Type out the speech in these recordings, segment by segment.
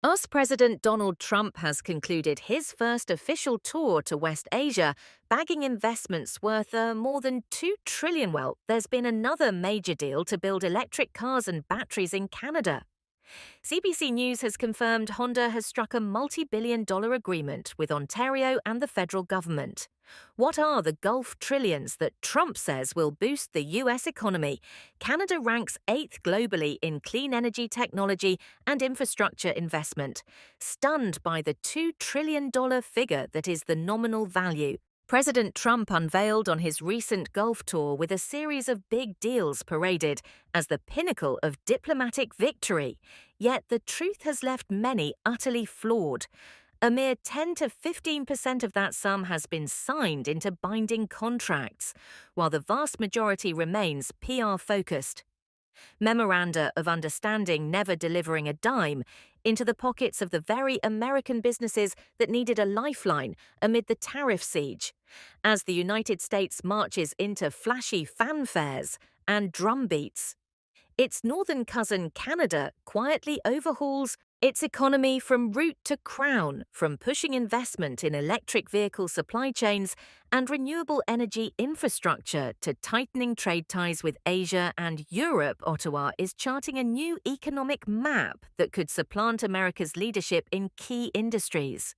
US President Donald Trump has concluded his first official tour to West Asia, bagging investments worth more than $2 trillion. Well, there's been another major deal to build electric cars and batteries in Canada. CBC News has confirmed Honda has struck a multi-billion-dollar agreement with Ontario and the federal government. What are the Gulf trillions that Trump says will boost the US economy? Canada ranks 8th globally in clean energy technology and infrastructure investment, stunned by the $2 trillion figure that is the nominal value. President Trump unveiled on his recent Gulf tour with a series of big deals paraded as the pinnacle of diplomatic victory. Yet the truth has left many utterly flawed. A mere 10 to 15% of that sum has been signed into binding contracts, while the vast majority remains PR-focused. Memoranda of understanding never delivering a dime into the pockets of the very American businesses that needed a lifeline amid the tariff siege, as the United States marches into flashy fanfares and drumbeats. Its northern cousin Canada quietly overhauls its economy from root to crown, from pushing investment in electric vehicle supply chains and renewable energy infrastructure to tightening trade ties with Asia and Europe. Ottawa is charting a new economic map that could supplant America's leadership in key industries.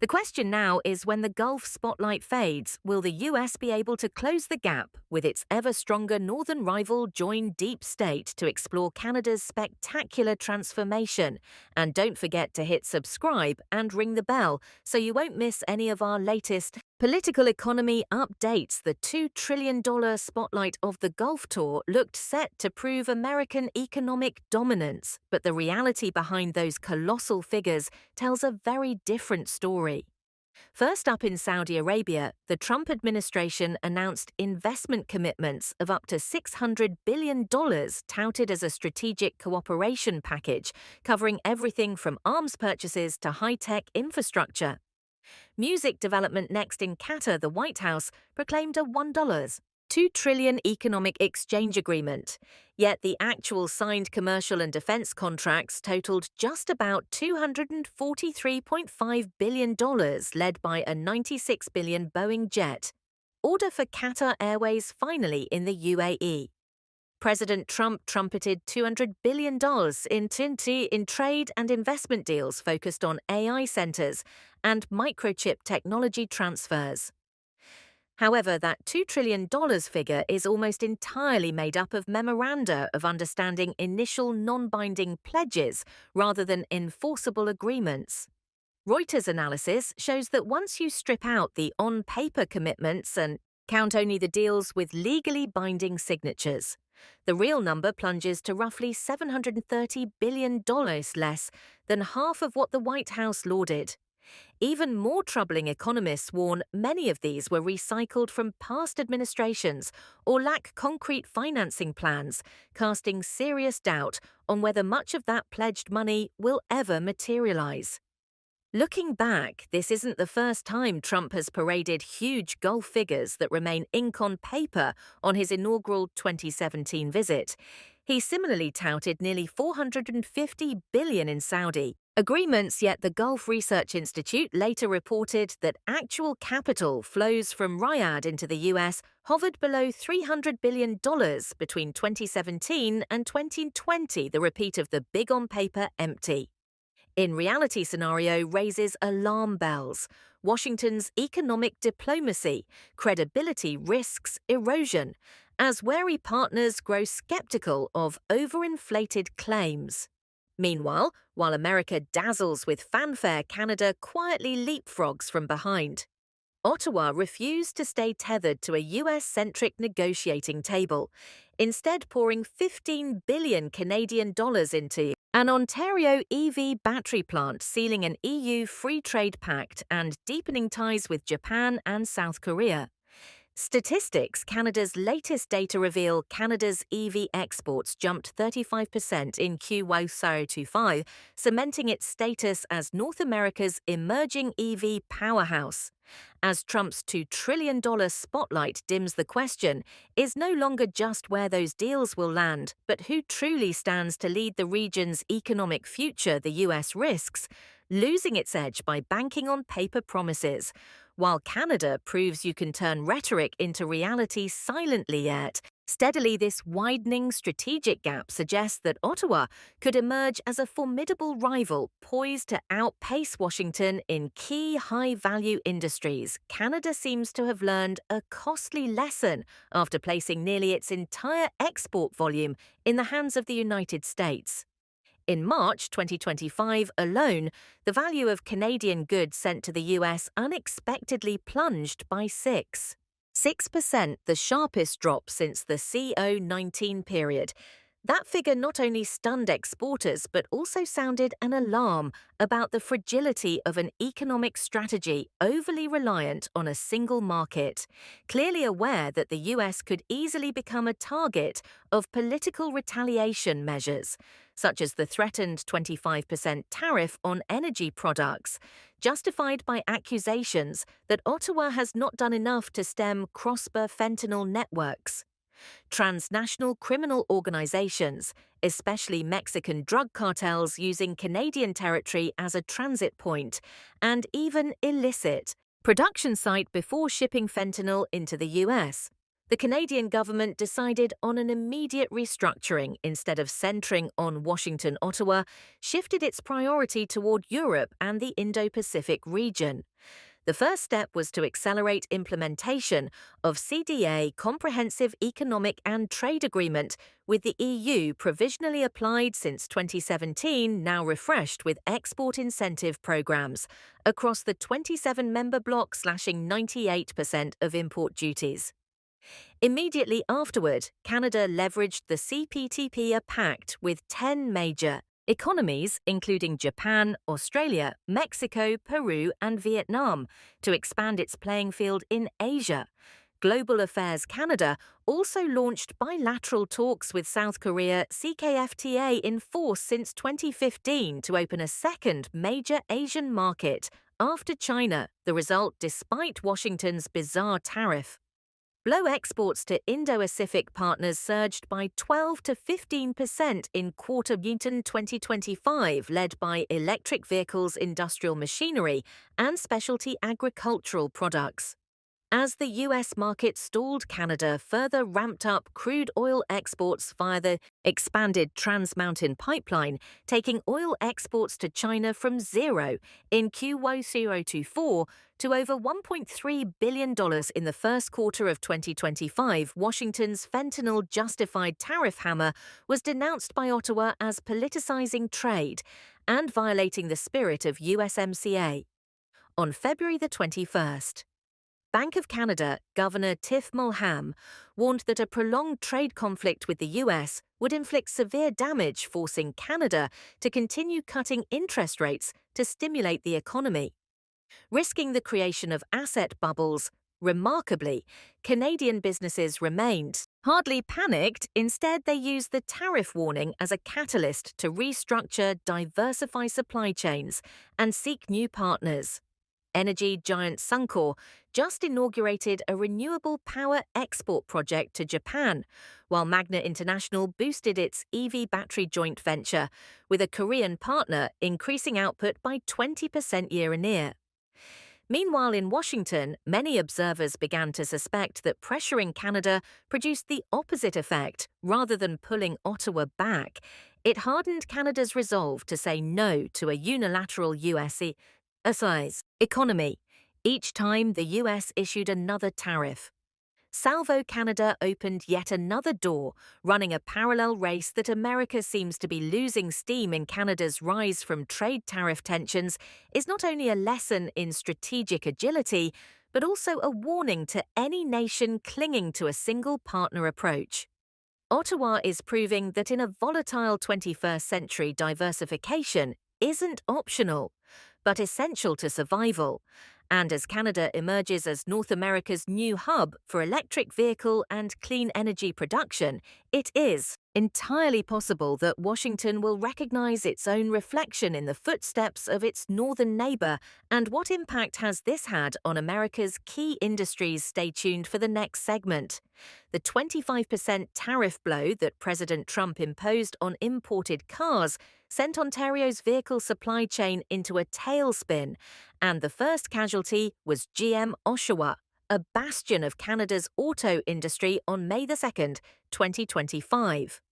The question now is, when the Gulf spotlight fades, will the US be able to close the gap with its ever-stronger northern rival join deep state to explore Canada's spectacular transformation? And don't forget to hit subscribe and ring the bell so you won't miss any of our latest political economy updates. The $2 trillion spotlight of the Gulf tour looked set to prove American economic dominance, but the reality behind those colossal figures tells a very different story. First up, in Saudi Arabia, the Trump administration announced investment commitments of up to $600 billion touted as a strategic cooperation package, covering everything from arms purchases to high-tech infrastructure. Music development next. In Qatar, the White House proclaimed a $1.2 trillion economic exchange agreement. Yet the actual signed commercial and defense contracts totaled just about $243.5 billion, led by a $96 billion Boeing jet. Order for Qatar Airways finally in the UAE. President Trump trumpeted $200 billion in trade and investment deals focused on AI centers and microchip technology transfers. However, that $2 trillion figure is almost entirely made up of memoranda of understanding, initial non-binding pledges rather than enforceable agreements. Reuters' analysis shows that once you strip out the on-paper commitments and count only the deals with legally binding signatures, the real number plunges to roughly $730 billion, less than half of what the White House lauded. Even more troubling, economists warn many of these were recycled from past administrations or lack concrete financing plans, casting serious doubt on whether much of that pledged money will ever materialize. Looking back, this isn't the first time Trump has paraded huge Gulf figures that remain ink on paper on his inaugural 2017 visit. He similarly touted nearly $450 billion in Saudi agreements, yet the Gulf Research Institute later reported that actual capital flows from Riyadh into the US hovered below $300 billion between 2017 and 2020, the repeat of the big on paper empty. In reality scenario raises alarm bells. Washington's economic diplomacy, credibility risks erosion, as wary partners grow skeptical of overinflated claims. Meanwhile, while America dazzles with fanfare, Canada quietly leapfrogs from behind. Ottawa refused to stay tethered to a US-centric negotiating table, instead pouring $15 billion Canadian dollars into an Ontario EV battery plant, sealing an EU free trade pact and deepening ties with Japan and South Korea. Statistics Canada's latest data reveal Canada's EV exports jumped 35% in Q1 2025, cementing its status as North America's emerging EV powerhouse. As Trump's $2 trillion spotlight dims, the question is no longer just where those deals will land, but who truly stands to lead the region's economic future. The US risks losing its edge by banking on paper promises, while Canada proves you can turn rhetoric into reality silently yet steadily. This widening strategic gap suggests that Ottawa could emerge as a formidable rival poised to outpace Washington in key high-value industries. Canada seems to have learned a costly lesson after placing nearly its entire export volume in the hands of the United States. In March 2025 alone, the value of Canadian goods sent to the US unexpectedly plunged by 6%, the sharpest drop since the CO-19 period. That figure not only stunned exporters but also sounded an alarm about the fragility of an economic strategy overly reliant on a single market, clearly aware that the US could easily become a target of political retaliation measures, such as the threatened 25% tariff on energy products, justified by accusations that Ottawa has not done enough to stem cross-border fentanyl networks. Transnational criminal organizations, especially Mexican drug cartels using Canadian territory as a transit point, and even illicit production site before shipping fentanyl into the US. The Canadian government decided on an immediate restructuring instead of centering on Washington. Ottawa shifted its priority toward Europe and the Indo-Pacific region. The first step was to accelerate implementation of CDA Comprehensive Economic and Trade Agreement with the EU, provisionally applied since 2017, now refreshed with export incentive programs across the 27-member bloc, slashing 98% of import duties. Immediately afterward, Canada leveraged the CPTPP pact with 10 major economies, including Japan, Australia, Mexico, Peru, and Vietnam, to expand its playing field in Asia. Global Affairs Canada also launched bilateral talks with South Korea, CKFTA in force since 2015 to open a second major Asian market after China, the result despite Washington's bizarre tariff blow. Exports to Indo-Pacific partners surged by 12 to 15% in quarter 2025, led by electric vehicles, industrial machinery, and specialty agricultural products. As the US market stalled, Canada further ramped up crude oil exports via the expanded Trans Mountain Pipeline, taking oil exports to China from zero in Q1 2024 to over $1.3 billion in the first quarter of 2025. Washington's fentanyl-justified tariff hammer was denounced by Ottawa as politicizing trade and violating the spirit of USMCA. On February the 21st, Bank of Canada Governor Tiff Mulham warned that a prolonged trade conflict with the US would inflict severe damage, forcing Canada to continue cutting interest rates to stimulate the economy, risking the creation of asset bubbles. Remarkably, Canadian businesses remained hardly panicked. Instead, they used the tariff warning as a catalyst to restructure, diversify supply chains, and seek new partners. Energy giant Suncor just inaugurated a renewable power export project to Japan, while Magna International boosted its EV battery joint venture with a Korean partner, increasing output by 20% year-on-year. Meanwhile, in Washington, many observers began to suspect that pressuring Canada produced the opposite effect. Rather than pulling Ottawa back, it hardened Canada's resolve to say no to a unilateral US economy each time the US issued another tariff. Salvo Canada opened yet another door, running a parallel race that America seems to be losing steam in. Canada's rise from trade tariff tensions is not only a lesson in strategic agility, but also a warning to any nation clinging to a single partner approach. Ottawa is proving that in a volatile 21st century, diversification isn't optional, but essential to survival. And as Canada emerges as North America's new hub for electric vehicle and clean energy production, it is entirely possible that Washington will recognize its own reflection in the footsteps of its northern neighbor. And what impact has this had on America's key industries? Stay tuned for the next segment. The 25% tariff blow that President Trump imposed on imported cars sent Ontario's vehicle supply chain into a tailspin, and the first casualty was GM Oshawa, a bastion of Canada's auto industry, on May 2nd, 2025.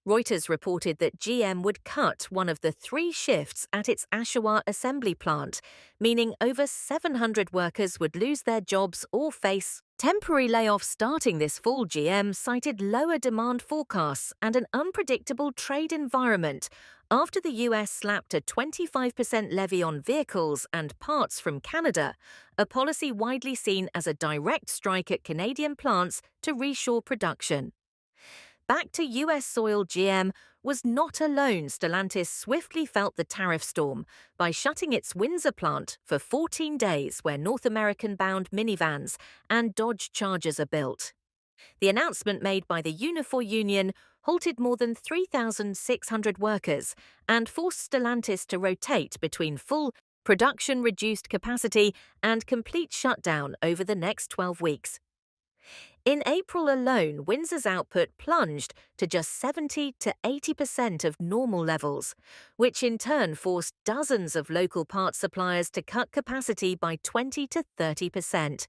Reuters reported that GM would cut one of the 3 shifts at its Oshawa assembly plant, meaning over 700 workers would lose their jobs or face temporary layoffs starting this fall. GM cited lower demand forecasts and an unpredictable trade environment after the U.S. slapped a 25% levy on vehicles and parts from Canada, a policy widely seen as a direct strike at Canadian plants to reshore production. Back to U.S. soil, GM was not alone. Stellantis swiftly felt the tariff storm by shutting its Windsor plant for 14 days, where North American-bound minivans and Dodge Chargers are built. The announcement made by the Unifor Union halted more than 3,600 workers and forced Stellantis to rotate between full production, reduced capacity, and complete shutdown over the next 12 weeks. In April alone, Windsor's output plunged to just 70 to 80% of normal levels, which in turn forced dozens of local parts suppliers to cut capacity by 20 to 30%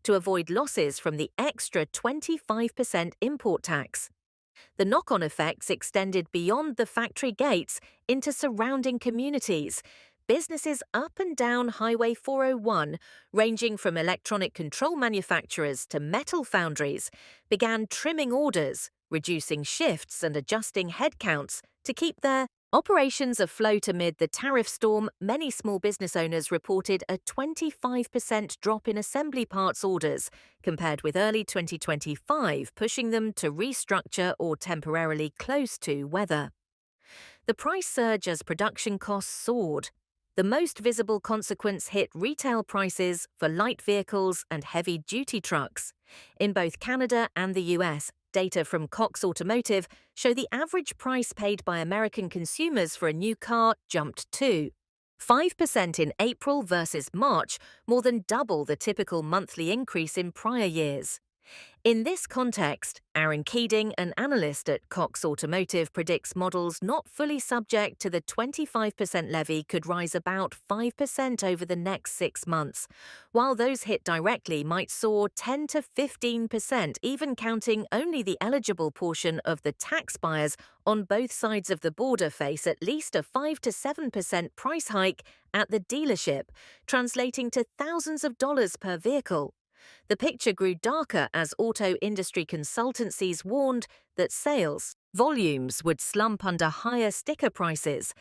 to avoid losses from the extra 25% import tax. The knock-on effects extended beyond the factory gates into surrounding communities. Businesses up and down Highway 401, ranging from electronic control manufacturers to metal foundries, began trimming orders, reducing shifts and adjusting headcounts to keep their operations afloat amid the tariff storm. Many small business owners reported a 25% drop in assembly parts orders compared with early 2025, pushing them to restructure or temporarily close to weather. The price surge as production costs soared. The most visible consequence hit retail prices for light vehicles and heavy-duty trucks. In both Canada and the US, data from Cox Automotive show the average price paid by American consumers for a new car jumped 5% in April versus March, more than double the typical monthly increase in prior years. In this context, Aaron Keating, an analyst at Cox Automotive, predicts models not fully subject to the 25% levy could rise about 5% over the next 6 months, while those hit directly might soar 10 to 15%, even counting only the eligible portion of the tax buyers on both sides of the border face at least a 5 to 7% price hike at the dealership, translating to thousands of dollars per vehicle. The picture grew darker as auto industry consultancies warned that sales volumes would slump under higher sticker prices.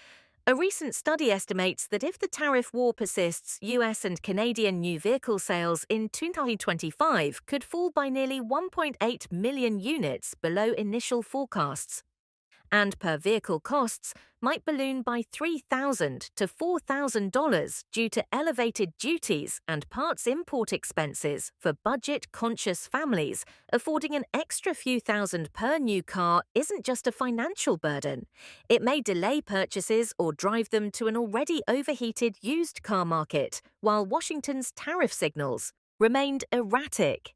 A recent study estimates that if the tariff war persists, US and Canadian new vehicle sales in 2025 could fall by nearly 1.8 million units below initial forecasts. And per-vehicle costs might balloon by $3,000 to $4,000 due to elevated duties and parts import expenses for budget-conscious families. Affording an extra few thousand per new car isn't just a financial burden. It may delay purchases or drive them to an already overheated used car market, while Washington's tariff signals remained erratic.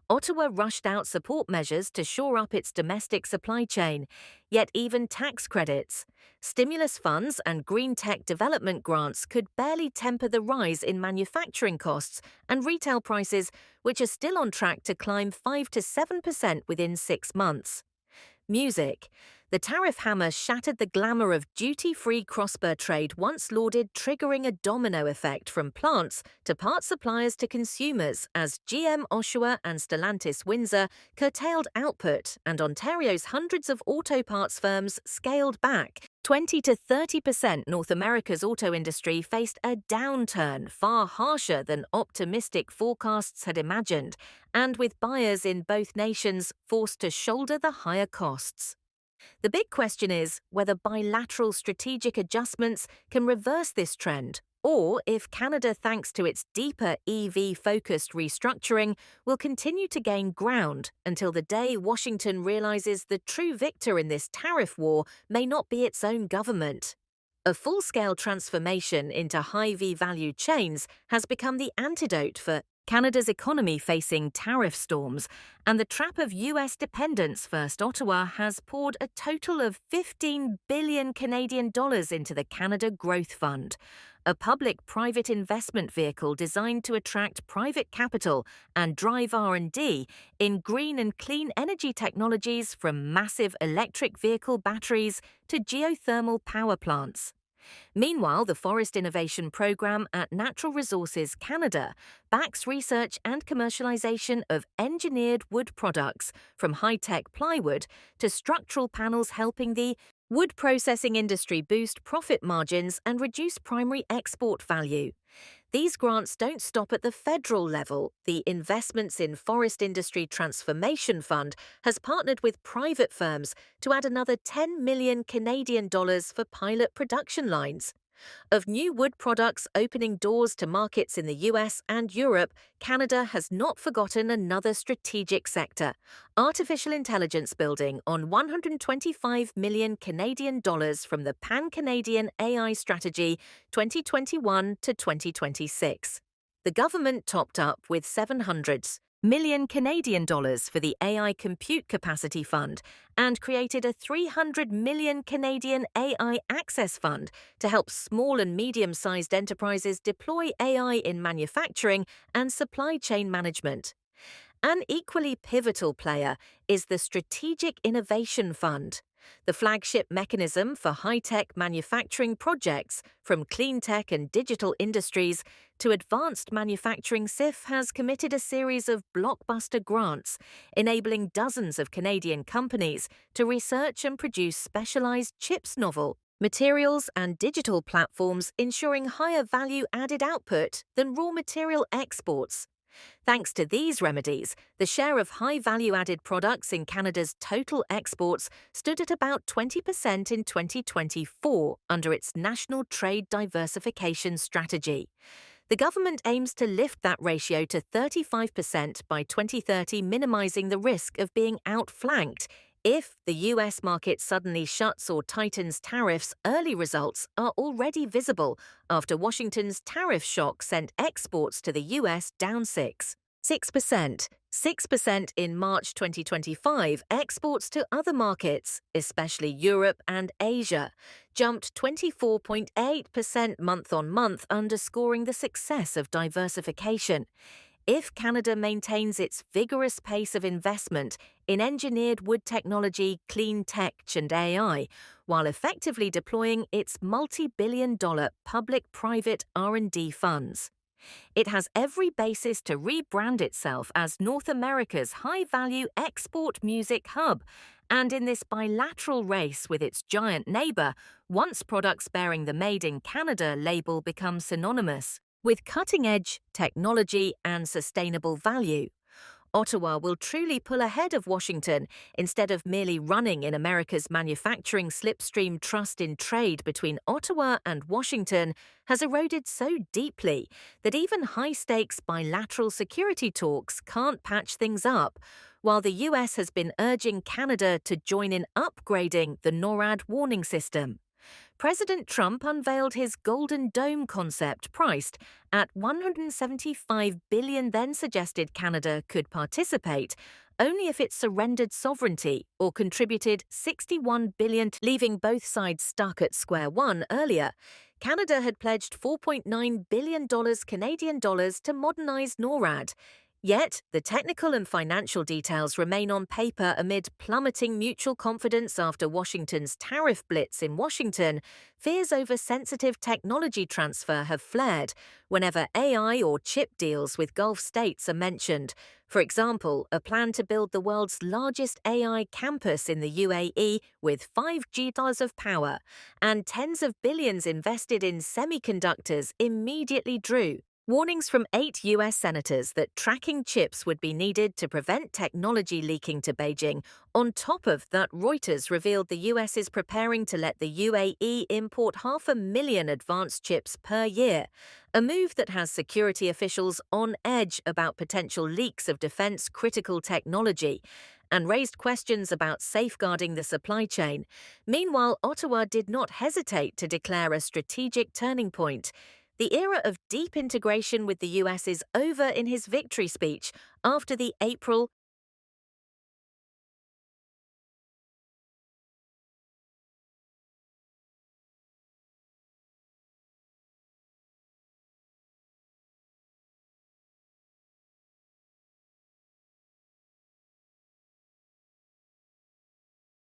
Ottawa rushed out support measures to shore up its domestic supply chain, yet even tax credits, stimulus funds and green tech development grants could barely temper the rise in manufacturing costs and retail prices, which are still on track to climb 5 to 7% within 6 months. Music. The tariff hammer shattered the glamour of duty-free cross-border trade once lauded, triggering a domino effect from plants to parts suppliers to consumers as GM Oshawa and Stellantis Windsor curtailed output and Ontario's hundreds of auto parts firms scaled back. 20 to 30%. North America's auto industry faced a downturn far harsher than optimistic forecasts had imagined, and with buyers in both nations forced to shoulder the higher costs. The big question is whether bilateral strategic adjustments can reverse this trend or if Canada, thanks to its deeper EV-focused restructuring, will continue to gain ground until the day Washington realizes the true victor in this tariff war may not be its own government. A full-scale transformation into high V-value chains has become the antidote for Canada's economy facing tariff storms, and the trap of US dependence first Ottawa has poured a total of 15 billion Canadian dollars into the Canada Growth Fund, a public-private investment vehicle designed to attract private capital and drive R&D in green and clean energy technologies from massive electric vehicle batteries to geothermal power plants. Meanwhile, the Forest Innovation Programme at Natural Resources Canada backs research and commercialization of engineered wood products, from high-tech plywood to structural panels, helping the wood processing industry boost profit margins and reduce primary export value. These grants don't stop at the federal level. The Investments in Forest Industry Transformation Fund has partnered with private firms to add another 10 million Canadian dollars for pilot production lines. Of new wood products opening doors to markets in the US and Europe, Canada has not forgotten another strategic sector: artificial intelligence, building on 125 million Canadian dollars from the Pan-Canadian AI Strategy 2021 to 2026. The government topped up with 700 million Canadian dollars for the AI Compute Capacity Fund and created a 300 million Canadian AI Access Fund to help small and medium-sized enterprises deploy AI in manufacturing and supply chain management. An equally pivotal player is the Strategic Innovation Fund, the flagship mechanism for high-tech manufacturing projects. From clean tech and digital industries to advanced manufacturing, SIF has committed a series of blockbuster grants, enabling dozens of Canadian companies to research and produce specialized chips, novel materials, and digital platforms, ensuring higher value-added output than raw material exports. Thanks to these remedies, the share of high value-added products in Canada's total exports stood at about 20% in 2024 under its National Trade Diversification Strategy. The government aims to lift that ratio to 35% by 2030, minimizing the risk of being outflanked if the US market suddenly shuts or tightens tariffs. Early results are already visible after Washington's tariff shock sent exports to the US down 6% in March 2025. Exports to other markets, especially Europe and Asia, jumped 24.8% month-on-month, underscoring the success of diversification. If Canada maintains its vigorous pace of investment in engineered wood technology, clean tech, and AI, while effectively deploying its multi-billion-dollar public-private R&D funds, it has every basis to rebrand itself as North America's high-value export music hub. And in this bilateral race with its giant neighbor, once products bearing the Made in Canada label become synonymous with cutting-edge technology and sustainable value, Ottawa will truly pull ahead of Washington. Instead of merely running in America's manufacturing slipstream, trust in trade between Ottawa and Washington has eroded so deeply that even high-stakes bilateral security talks can't patch things up, while the US has been urging Canada to join in upgrading the NORAD warning system. President Trump unveiled his Golden Dome concept, priced at $175 billion, then suggested Canada could participate only if it surrendered sovereignty or contributed $61 billion, leaving both sides stuck at square one. Earlier, Canada had pledged $4.9 billion Canadian dollars to modernize NORAD. Yet, the technical and financial details remain on paper amid plummeting mutual confidence after Washington's tariff blitz in Washington. Fears over sensitive technology transfer have flared whenever AI or chip deals with Gulf states are mentioned. For example, a plan to build the world's largest AI campus in the UAE with 5G of power and tens of billions invested in semiconductors immediately drew Warnings from 8 US senators that tracking chips would be needed to prevent technology leaking to Beijing. On top of that, Reuters revealed the US is preparing to let the UAE import 500,000 advanced chips per year, a move that has security officials on edge about potential leaks of defense critical technology and raised questions about safeguarding the supply chain. Meanwhile, Ottawa did not hesitate to declare a strategic turning point. The era of deep integration with the US is over in his victory speech after the April